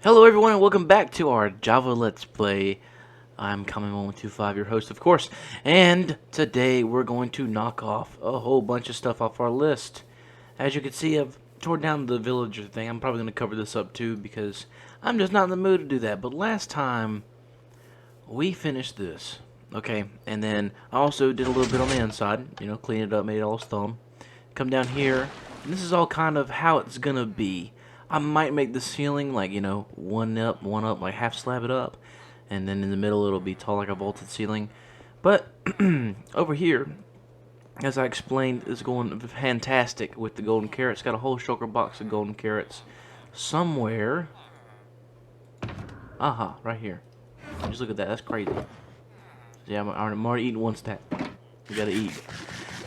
Hello everyone and welcome back to our Java Let's Play. I'm Common125, your host of course, and today we're going to knock off a whole bunch of stuff off our list. As you can see, I've torn down the villager thing. I'm probably going to cover this up too because I'm just not in the mood to do that. But last time, we finished this. Okay, and then I also did a little bit on the inside, clean it up, made it all stone. Come down here, and this is all kind of how it's gonna be. I might make the ceiling like, one up, like half slab it up, and then in the middle it'll be tall like a vaulted ceiling. But over here, as I explained, is going fantastic with the golden carrots. Got a whole shulker box of golden carrots somewhere. Aha, right here. Just look at that. That's crazy. Yeah, I'm already eating one stack. You gotta eat.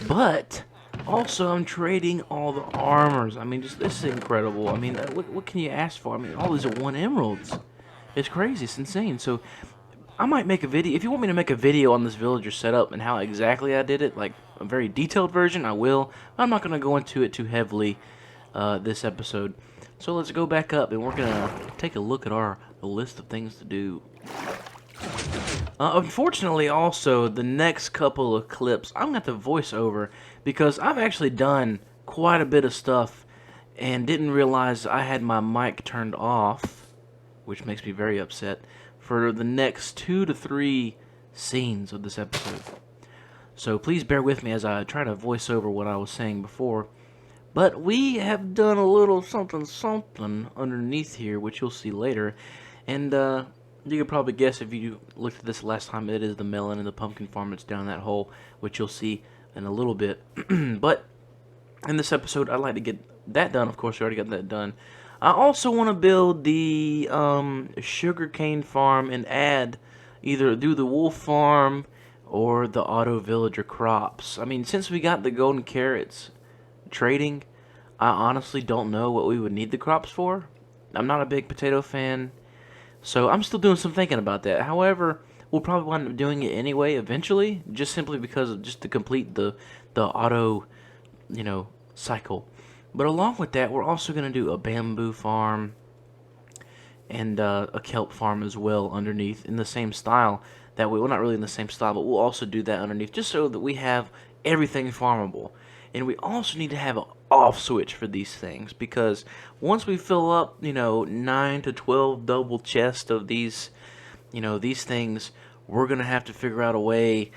But also, I'm trading all the armors. I mean, this is incredible. I mean, what can you ask for? I mean, all these are 1 emeralds. It's crazy. It's insane. So, I might make a video. If you want me to make a video on this villager setup and how exactly I did it, like a very detailed version, I will. I'm not going to go into it too heavily this episode. So, let's go back up and we're going to take a look at our list of things to do. Unfortunately, also, the next couple of clips, I'm going to have to voice over because I've actually done quite a bit of stuff and didn't realize I had my mic turned off, which makes me very upset, for the next 2 to 3 scenes of this episode. So please bear with me as I try to voice over what I was saying before. But we have done a little something underneath here, which you'll see later. And, you could probably guess if you looked at this last time, it is the melon and the pumpkin farm that's down that hole, which you'll see in a little bit. But in this episode, I'd like to get that done. Of course, we already got that done. I also want to build the sugarcane farm and add either do the wolf farm or the auto villager crops. I mean, since we got the golden carrots trading, I honestly don't know what we would need the crops for. I'm not a big potato fan. So I'm still doing some thinking about that. However, we'll probably wind up doing it anyway eventually, just simply because of just to complete the auto, cycle. But along with that, we're also going to do a bamboo farm and a kelp farm as well underneath in the same style. That way, well, not really in the same style, but we'll also do that underneath just so that we have everything farmable. And we also need to have an off switch for these things because once we fill up, 9 to 12 double chests of these, these things, we're going to have to figure out a way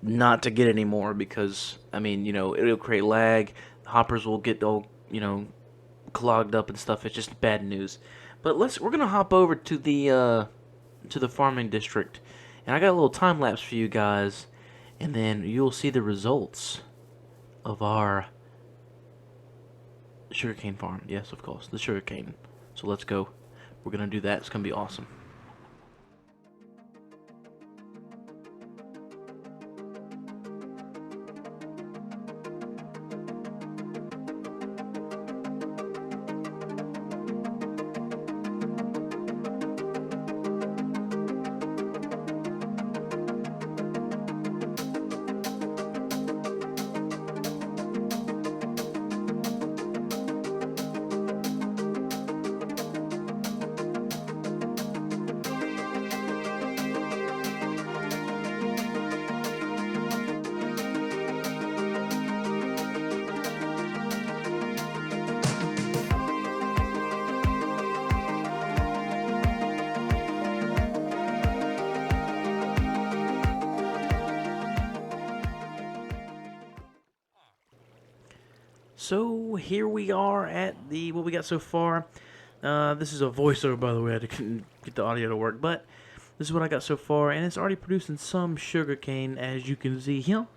not to get any more because, I mean, it'll create lag. Hoppers will get all, clogged up and stuff. It's just bad news. But we're going to hop over to the farming district. And I got a little time lapse for you guys. And then you'll see the results of our sugarcane farm. Yes, of course, the sugarcane. So let's go. We're gonna do that. It's gonna be awesome. So here we are at what we got so far. This is a voiceover, by the way. I couldn't get the audio to work, but this is what I got so far, and it's already producing some sugarcane, as you can see here.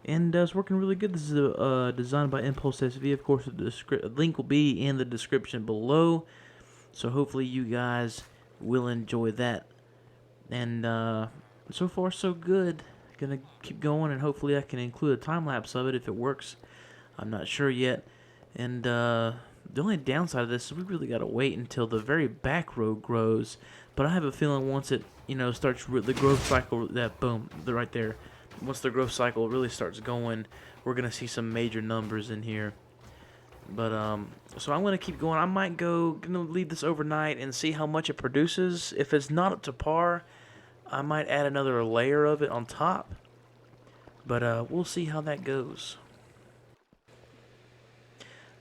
And it's working really good. This is designed by Impulse SV. Of course, the link will be in the description below. So hopefully you guys will enjoy that. And so far, so good. Gonna keep going, and hopefully I can include a time lapse of it if it works. I'm not sure yet. And the only downside of this is we really got to wait until the very back row grows. But I have a feeling once it, starts the growth cycle, that boom, right there. Once the growth cycle really starts going, we're going to see some major numbers in here. But so I'm gonna keep going. I might gonna leave this overnight and see how much it produces. If it's not up to par, I might add another layer of it on top. But we'll see how that goes.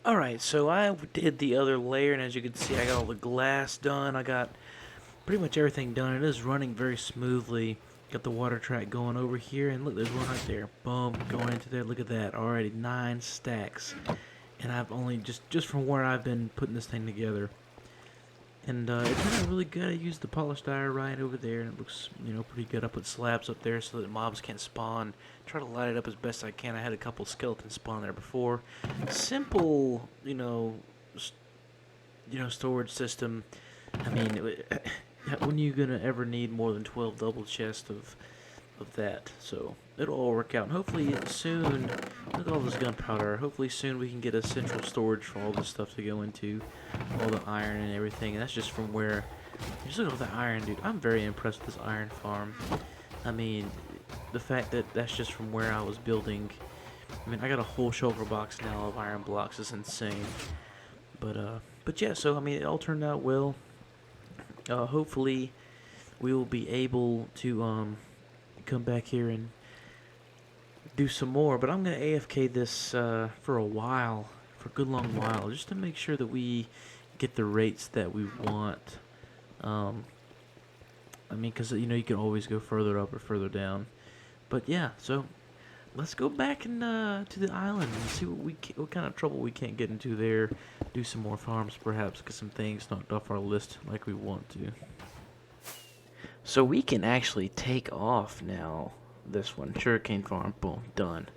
Alright, so I did the other layer, and as you can see, I got all the glass done. I got pretty much everything done. It is running very smoothly. Got the water track going over here, and look, there's one right there. Boom, going into there. Look at that. Already 9 stacks. And I've only, just from where I've been putting this thing together. And it turned out really good. I used the polished diorite over there, and it looks, pretty good. I put slabs up there so that mobs can't spawn. Try to light it up as best I can. I had a couple skeletons spawn there before. Simple, storage system. I mean, when you gonna ever need more than 12 double chests of that? So it'll all work out. And hopefully soon, look at all this gunpowder. Hopefully soon we can get a central storage for all this stuff to go into, all the iron and everything. And that's just from where. Just look at all the iron, dude. I'm very impressed with this iron farm. I mean, the fact that that's just from where I was building. I mean, I got a whole shulker box now of iron blocks. It's insane. But yeah. So I mean, it all turned out well. Hopefully, we will be able to come back here and do some more. But I'm gonna AFK this for a while, for a good long while, just to make sure that we get the rates that we want. I mean, because you can always go further up or further down. But yeah, so let's go back and to the island and see what kind of trouble we can't get into there. Do some more farms, perhaps, get some things knocked off our list like we want to. So we can actually take off now. This one, sugarcane farm, boom, done.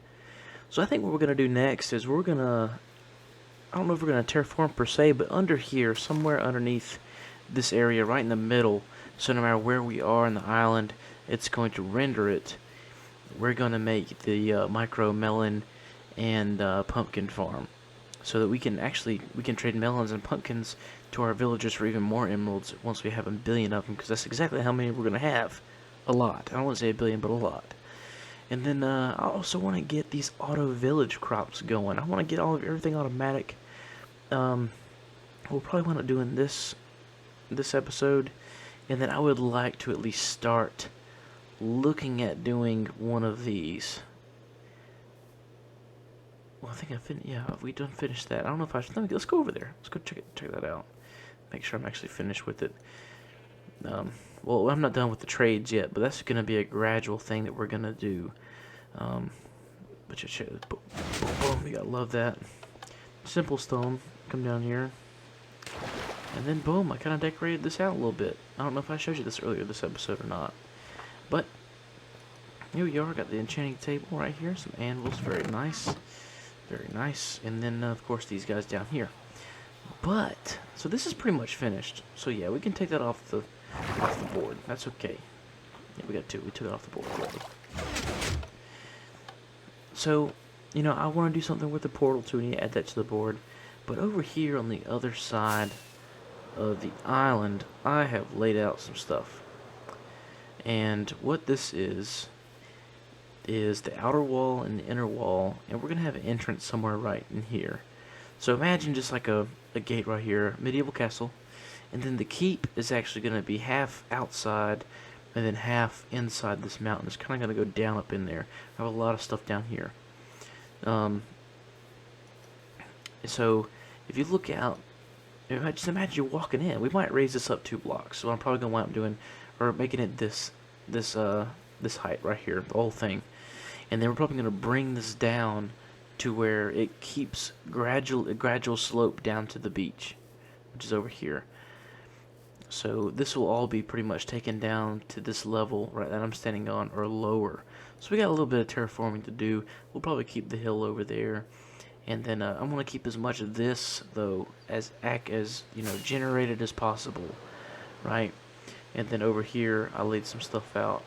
So I think what we're gonna do next is we're gonna, I don't know if we're gonna terraform per se, but under here, somewhere underneath this area, right in the middle, so no matter where we are in the island, it's going to render it. We're gonna make the micro melon and pumpkin farm, so that we can trade melons and pumpkins to our villagers for even more emeralds once we have 1 billion of them, because that's exactly how many we're gonna have. A lot. I don't want to say 1 billion, but a lot. And then I also want to get these auto village crops going. I want to get everything automatic. We'll probably want to doing this episode, and then I would like to at least start looking at doing one of these. Well, I think I finished. Yeah, we done finished that. I don't know if I should. Let's go over there. Let's go check that out. Make sure I'm actually finished with it. Well, I'm not done with the trades yet, but that's going to be a gradual thing that we're going to do. But boom, you gotta love that. Simple stone, come down here. And then boom, I kind of decorated this out a little bit. I don't know if I showed you this earlier this episode or not. But here we are, got the enchanting table right here, some anvils, very nice. Very nice. And then, of course, these guys down here. But, so this is pretty much finished. So yeah, we can take that off the board. That's okay. Yeah, we took it off the board already. So, I want to do something with the portal too, and add that to the board. But over here on the other side of the island, I have laid out some stuff. And what this is the outer wall and the inner wall, and we're going to have an entrance somewhere right in here. So imagine just like a gate right here, medieval castle, and then the keep is actually going to be half outside and then half inside this mountain. It's kind of going to go down up in there. I have a lot of stuff down here. So if you look out, just imagine you're walking in. We might raise this up 2 blocks. So I'm probably going to wind up doing, or making it this height right here, the whole thing. And then we're probably going to bring this down to where it keeps a gradual slope down to the beach, which is over here. So this will all be pretty much taken down to this level right that I'm standing on, or lower. So we got a little bit of terraforming to do. We'll probably keep the hill over there, and then I'm gonna keep as much of this though as generated as possible, right? And then over here I laid some stuff out.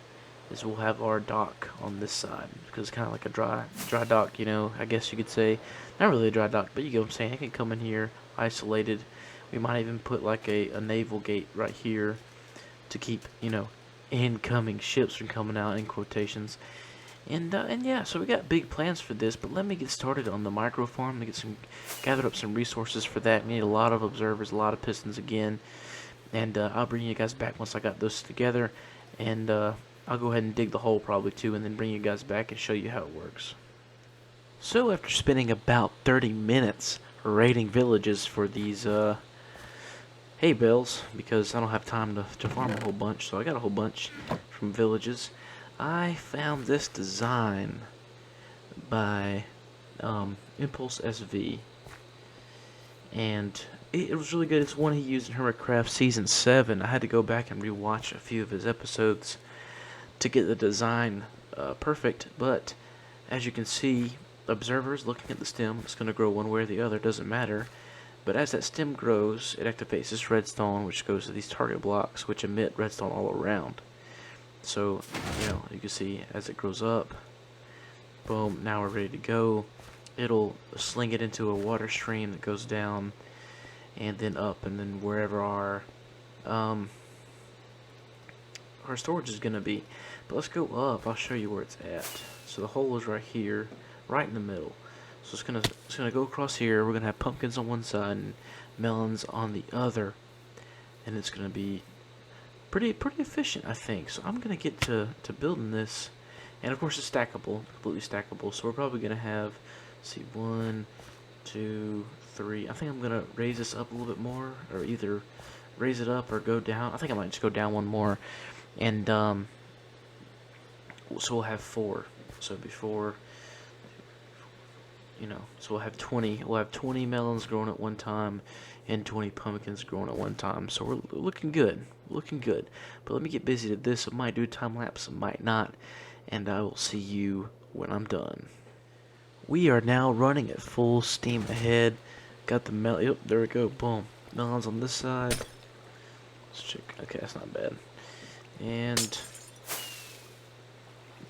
Is we'll have our dock on this side, because it's kind of like a dry dock, I guess you could say. Not really a dry dock, but you get what I'm saying. I can come in here isolated. We might even put like a naval gate right here to keep, incoming ships from coming out, in quotations. And yeah, so we got big plans for this, but let me get started on the micro farm. Let me gather up some resources for that. We need a lot of observers, a lot of pistons again, and I'll bring you guys back once I got those together, and I'll go ahead and dig the hole probably too, and then bring you guys back and show you how it works. So after spending about 30 minutes raiding villages for these hay bales, because I don't have time to farm a whole bunch, so I got a whole bunch from villages, I found this design by Impulse SV, and it was really good. It's one he used in Hermitcraft Season 7. I had to go back and rewatch a few of his episodes to get the design perfect, but as you can see, observers looking at the stem, it's going to grow one way or the other, doesn't matter. But as that stem grows, it activates this redstone, which goes to these target blocks, which emit redstone all around. So, you can see as it grows up, boom, now we're ready to go. It'll sling it into a water stream that goes down and then up, and then wherever our storage is going to be. But let's go up. I'll show you where it's at. So the hole is right here, right in the middle. So it's gonna go across here. We're gonna have pumpkins on one side and melons on the other, and it's gonna be pretty efficient, I think. So I'm gonna get to building this, and of course it's stackable, completely stackable. So we're probably gonna have, let's see, 1, 2, 3. I think I'm gonna raise this up a little bit more, or either raise it up or go down. I think I might just go down one more, and so we'll have 4. So before. So we'll have 20. We'll have 20 melons growing at one time, and 20 pumpkins growing at one time. So we're looking good, looking good. But let me get busy to this. I might do a time lapse, I might not, and I will see you when I'm done. We are now running at full steam ahead. Got the Yep, there we go. Boom. Melons on this side. Let's check. Okay, that's not bad. And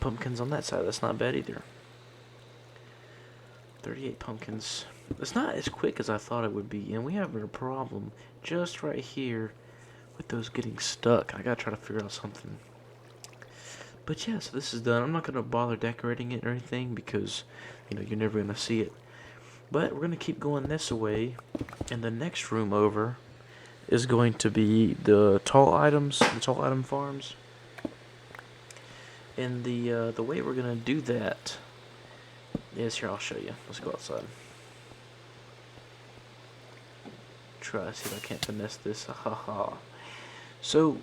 pumpkins on that side. That's not bad either. 38 pumpkins. It's not as quick as I thought it would be, and we have a problem just right here with those getting stuck. I gotta try to figure out something. But yeah, so this is done. I'm not gonna bother decorating it or anything because, you're never gonna see it. But we're gonna keep going this way, and the next room over is going to be the tall item farms. And the way we're gonna do that is here. I'll show you. Let's go outside. Try to see if I can't finesse this. Haha. So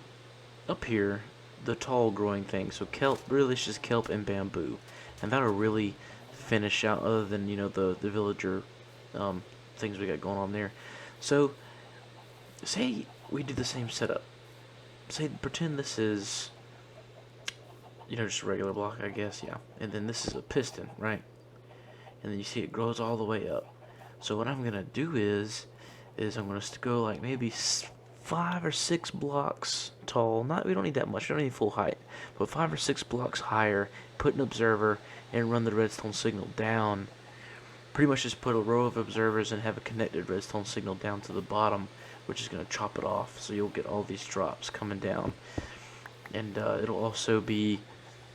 up here, the tall growing thing. So kelp, really, it's just kelp and bamboo, and that'll really finish out. Other than the villager things we got going on there. So say we do the same setup. Pretend this is just a regular block, I guess, yeah. And then this is a piston, right? And then you see it grows all the way up. So what I'm gonna do is I'm gonna go like maybe 5 or 6 blocks tall. We don't need that much. We don't need full height, but 5 or 6 blocks higher. Put an observer and run the redstone signal down. Pretty much just put a row of observers and have a connected redstone signal down to the bottom, which is gonna chop it off. So you'll get all these drops coming down, and it'll also be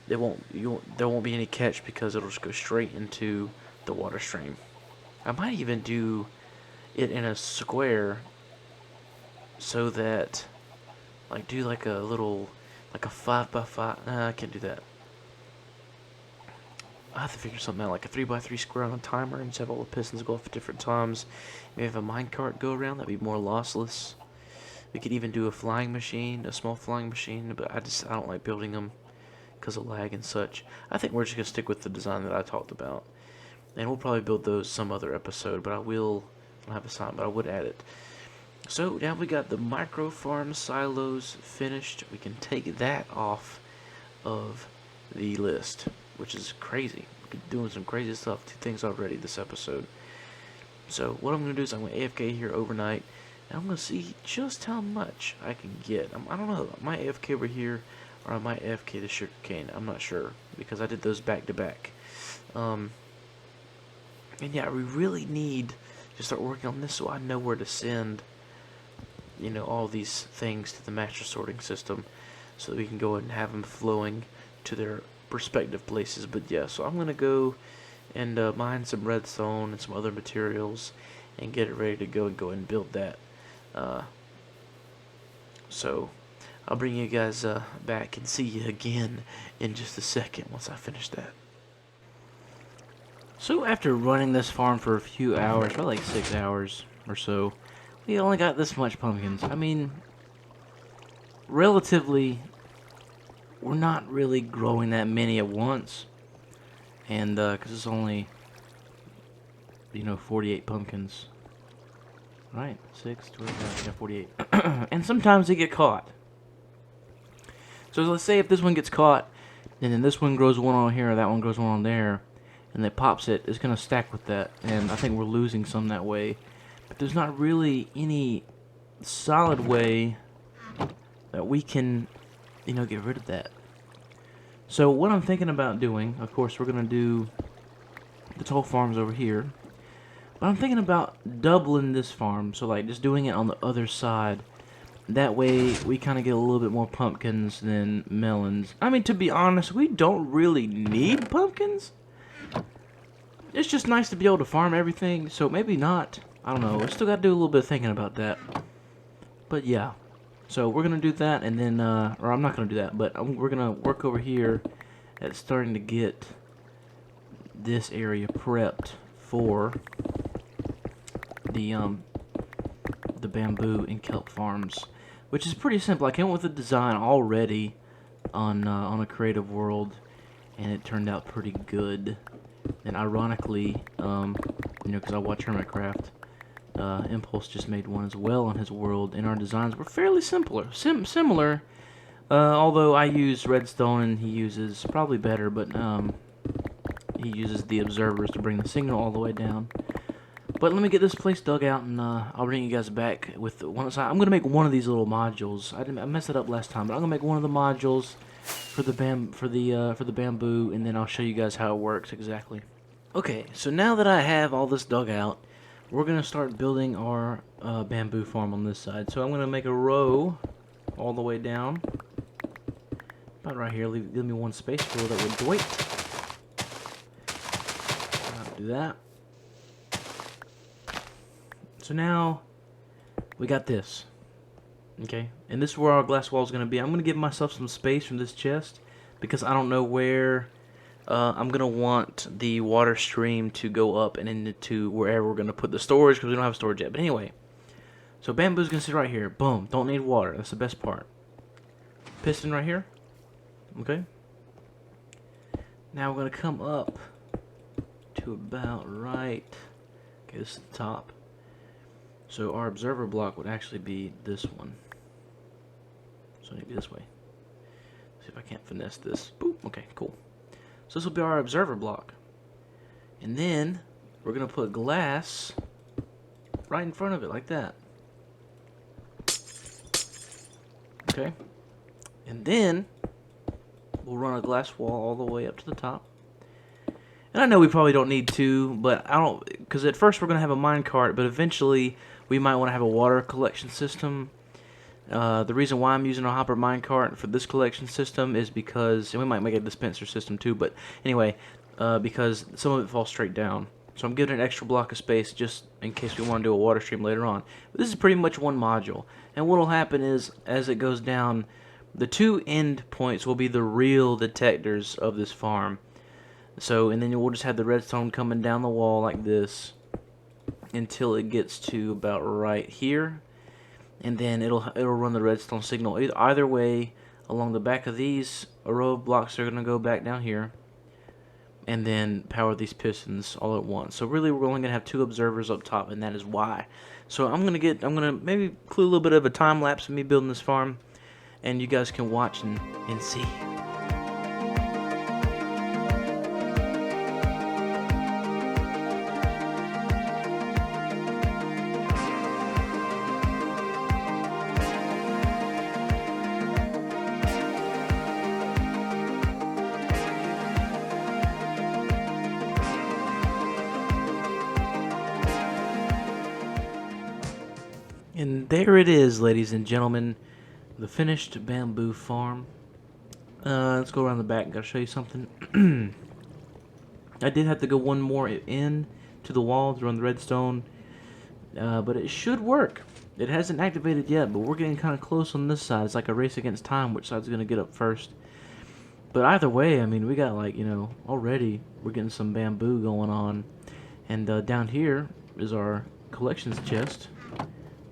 there won't be any catch because it'll just go straight into the water stream. I might even do it in a square so that do like a little 5x5. Nah, I can't do that. I have to figure something out, like a 3x3 square on a timer, and just have all the pistons go off at different times. Maybe have a minecart go around. That'd be more lossless. We could even do a flying machine, a small flying machine, but I don't like building them because of lag and such. I think we're just gonna stick with the design that I talked about. And we'll probably build those some other episode, but I don't have a sign, but I would add it. So now we got the micro farm silos finished. We can take that off of the list, which is crazy. We're doing some crazy stuff. 2 things already this episode. So what I'm going to do is I'm going to AFK here overnight, and I'm going to see just how much I can get. I don't know. I might AFK over here, or I might AFK the sugarcane. I'm not sure, because I did those back to back. And yeah, we really need to start working on this so I know where to send, all these things to the master sorting system so that we can go ahead and have them flowing to their perspective places. But yeah, so I'm gonna go and mine some redstone and some other materials and get it ready to go and build that. Uh, so I'll bring you guys back and see you again in just a second once I finish that. So after running this farm for a few hours, probably like 6 hours or so, we only got this much pumpkins. I mean, relatively, we're not really growing that many at once. And, because it's only, 48 pumpkins. Right, 6, 12, yeah, 48. And sometimes they get caught. So let's say if this one gets caught, and then this one grows one on here, that one grows one on there, and it pops it's going to stack with that. And I think we're losing some that way. But there's not really any solid way that we can, get rid of that. So what I'm thinking about doing, of course, we're going to do the toll farms over here. But I'm thinking about doubling this farm, so like just doing it on the other side. That way we kind of get a little bit more pumpkins than melons. I mean, to be honest, we don't really need pumpkins. It's just nice to be able to farm everything, so maybe not. I don't know. I still got to do a little bit of thinking about that. But yeah. So we're going to do that, and then, or I'm not going to do that, but we're going to work over here at starting to get this area prepped for the bamboo and kelp farms, which is pretty simple. I came up with a design already on a creative world, and it turned out pretty good. And ironically, because I watch Hermitcraft, Impulse just made one as well on his world, and our designs were fairly similar. Although I use redstone and he uses probably better, but he uses the observers to bring the signal all the way down. But let me get this place dug out, and I'll bring you guys back with one side. I'm gonna make one of these little modules. I messed it up last time, but I'm gonna make one of the modules for the bamboo, and then I'll show you guys how it works exactly. Okay, so now that I have all this dug out, we're gonna start building our bamboo farm on this side. So I'm gonna make a row all the way down, about right here. Leave me one space for that would do it. I'll do that. So now we got this. Okay, and this is where our glass wall is going to be. I'm going to give myself some space from this chest because I don't know where I'm going to want the water stream to go up and into wherever we're going to put the storage, because we don't have storage yet. But anyway, so bamboo's going to sit right here. Boom. Don't need water. That's the best part. Piston right here. Okay. Now we're going to come up to about right. Okay, this is the top. So our observer block would actually be this one. So maybe this way. See if I can't finesse this. Boop. Okay, cool. So this will be our observer block. And then we're going to put glass right in front of it like that. Okay. And then we'll run a glass wall all the way up to the top. And I know we probably don't need to, but I don't, because at first we're going to have a minecart, but eventually we might want to have a water collection system. The reason why I'm using a hopper minecart for this collection system is because, and we might make a dispenser system too, but anyway, because some of it falls straight down. So I'm giving it an extra block of space just in case we want to do a water stream later on. But this is pretty much one module. And what will happen is, as it goes down, the two end points will be the real detectors of this farm. So, and then we'll just have the redstone coming down the wall like this until it gets to about right here, and then it'll run the redstone signal either way along the back of these. A row of blocks are gonna go back down here, and then power these pistons all at once. So really, we're only gonna have two observers up top, and that is why. So I'm gonna maybe include a little bit of a time lapse of me building this farm, and you guys can watch and see. And there it is, ladies and gentlemen, the finished bamboo farm. Let's go around the back. Gotta show you something. I did have to go one more in to the wall to run the redstone, but it should work. It hasn't activated yet, but we're getting kind of close on this side. It's like a race against time, which side's gonna get up first. But either way, I mean, we got like, already we're getting some bamboo going on. And down here is our collections chest.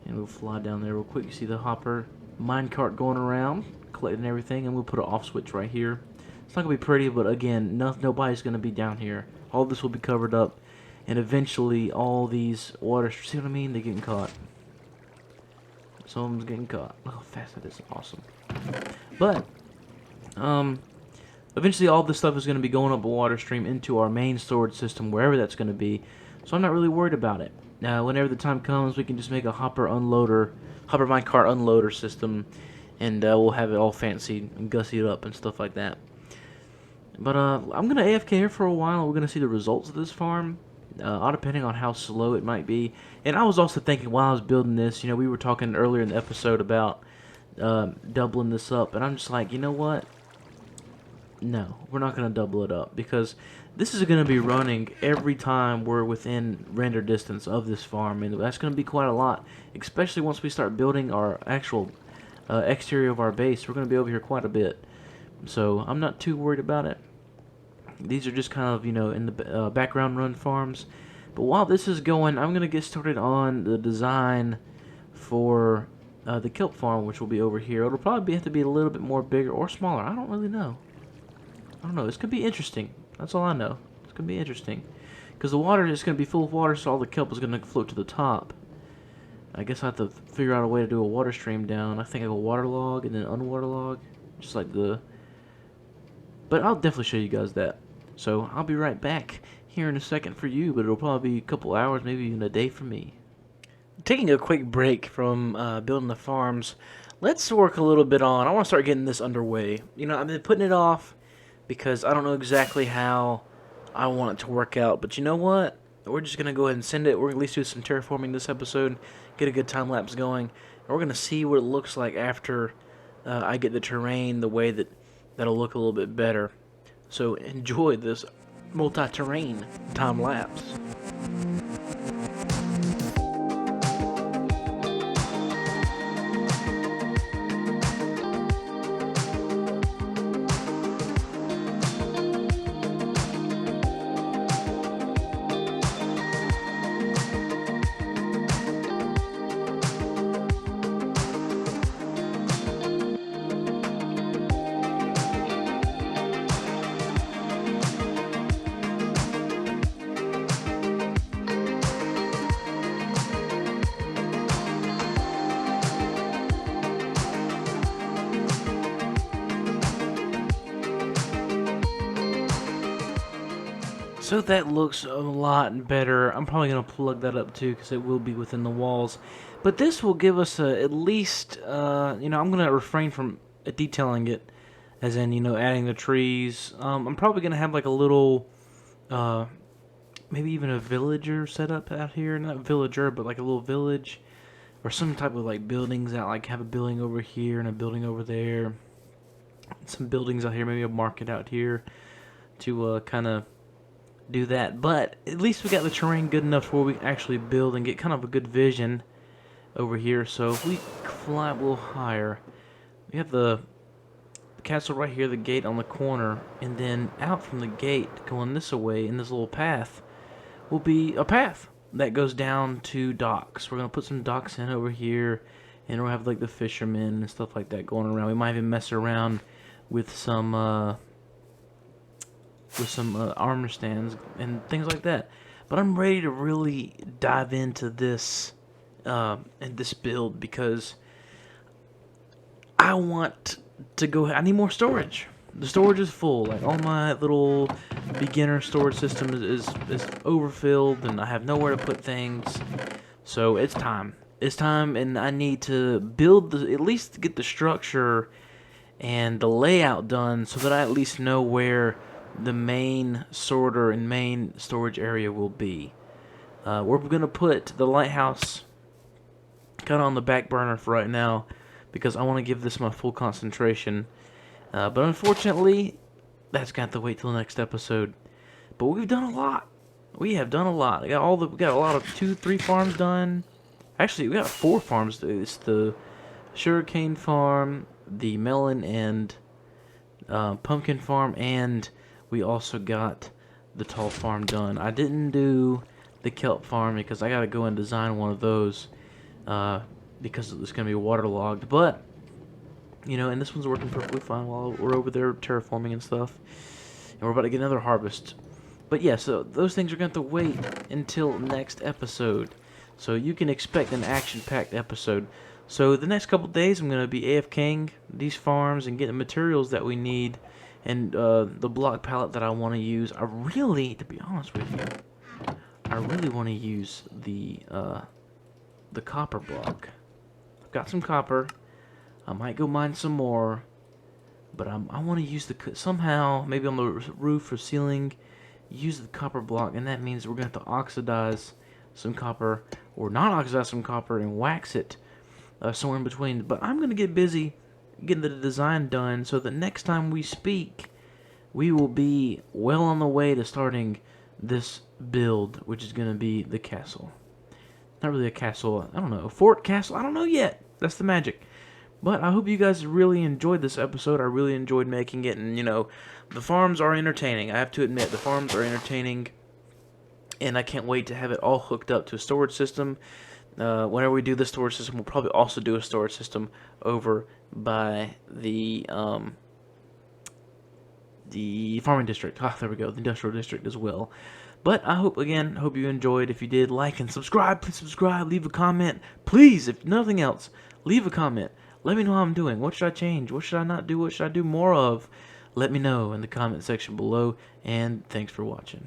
And we'll fly down there real quick. You see the hopper minecart going around, collecting everything. And we'll put an off switch right here. It's not going to be pretty, but again, nobody's going to be down here. All this will be covered up. And eventually, all these water... See what I mean? They're getting caught. Someone's getting caught. Look how fast that is. Awesome. But, eventually all this stuff is going to be going up a water stream into our main storage system, wherever that's going to be. So I'm not really worried about it. Whenever the time comes, we can just make a hopper minecart unloader system, and we'll have it all fancy and gussied up and stuff like that. But I'm going to AFK here for a while. We're going to see the results of this farm, all depending on how slow it might be. And I was also thinking while I was building this, we were talking earlier in the episode about doubling this up, and I'm just like, you know what? No, we're not going to double it up, because this is going to be running every time we're within render distance of this farm, and that's going to be quite a lot, especially once we start building our actual exterior of our base. We're going to be over here quite a bit, so I'm not too worried about it. These are just kind of, in the background run farms. But while this is going, I'm going to get started on the design for the Kelp Farm, which will be over here. It'll probably have to be a little bit more bigger or smaller. I don't really know. I don't know. This could be interesting. That's all I know. It's going to be interesting. Because the water is going to be full of water, so all the kelp is going to float to the top. I guess I have to figure out a way to do a water stream down. I think I go waterlog and then unwaterlog. Just like the... But I'll definitely show you guys that. So I'll be right back here in a second for you, but it'll probably be a couple hours, maybe even a day for me. Taking a quick break from building the farms, let's work a little bit on... I want to start getting this underway. I've been putting it off because I don't know exactly how I want it to work out. But you know what? We're just going to go ahead and send it. We're going to at least do some terraforming this episode, get a good time lapse going. And we're going to see what it looks like after I get the terrain the way that'll look a little bit better. So enjoy this multi-terrain time lapse. So that looks a lot better. I'm probably going to plug that up too because it will be within the walls. But this will give us at least, I'm going to refrain from detailing it, as in, adding the trees. I'm probably going to have like a little, maybe even a villager set up out here. Not villager, but like a little village. Or some type of like buildings out, like have a building over here and a building over there. Some buildings out here, maybe a market out here to kind of do that. But at least we got the terrain good enough where we can actually build and get kind of a good vision over here. So if we fly a little higher, we have the castle right here, the gate on the corner, and then out from the gate going this way in this little path will be a path that goes down to docks. We're gonna put some docks in over here, and we'll have like the fishermen and stuff like that going around. We might even mess around with some armor stands and things like that. But I'm ready to really dive into this and this build because I want to go. I need more storage. The storage is full. Like all my little beginner storage system is overfilled, and I have nowhere to put things. So it's time. It's time, and I need to build at least get the structure and the layout done so that I at least know where the main sorter and main storage area will be. We're gonna put the lighthouse kind of on the back burner for right now because I want to give this my full concentration. But unfortunately, that's got to wait till the next episode. But we've done a lot. We have done a lot. We got a lot of 2, 3 farms done. Actually, we got 4 farms. It's the sugarcane farm, the melon and pumpkin farm, and we also got the tall farm done. I didn't do the kelp farm because I gotta go and design one of those because it's gonna be waterlogged. But you know, and this one's working perfectly fine while we're over there terraforming and stuff. And we're about to get another harvest. But yeah, so those things are going to have to wait until next episode. So you can expect an action-packed episode. So the next couple days, I'm going to be AFKing these farms and getting materials that we need. And the block palette that I want to use. I really, to be honest with you, I really want to use the copper block. I've got some copper. I might go mine some more. But I want to use somehow, maybe on the roof or ceiling, use the copper block, and that means we're going to have to oxidize some copper, or not oxidize some copper and wax it somewhere in between. But I'm going to get busy getting the design done so that next time we speak, we will be well on the way to starting this build, which is going to be the castle. Not really a castle, I don't know, fort, castle, I don't know yet. That's the magic. But I hope you guys really enjoyed this episode. I really enjoyed making it, and you know, the farms are entertaining. I have to admit, the farms are entertaining, and I can't wait to have it all hooked up to a storage system. Whenever we do the storage system, we'll probably also do a storage system over by the farming district. Ah, there we go, the industrial district as well. But I hope you enjoyed. If you did, like and subscribe. Please subscribe. Leave a comment. Please, if nothing else, leave a comment. Let me know how I'm doing. What should I change? What should I not do? What should I do more of? Let me know in the comment section below. And thanks for watching.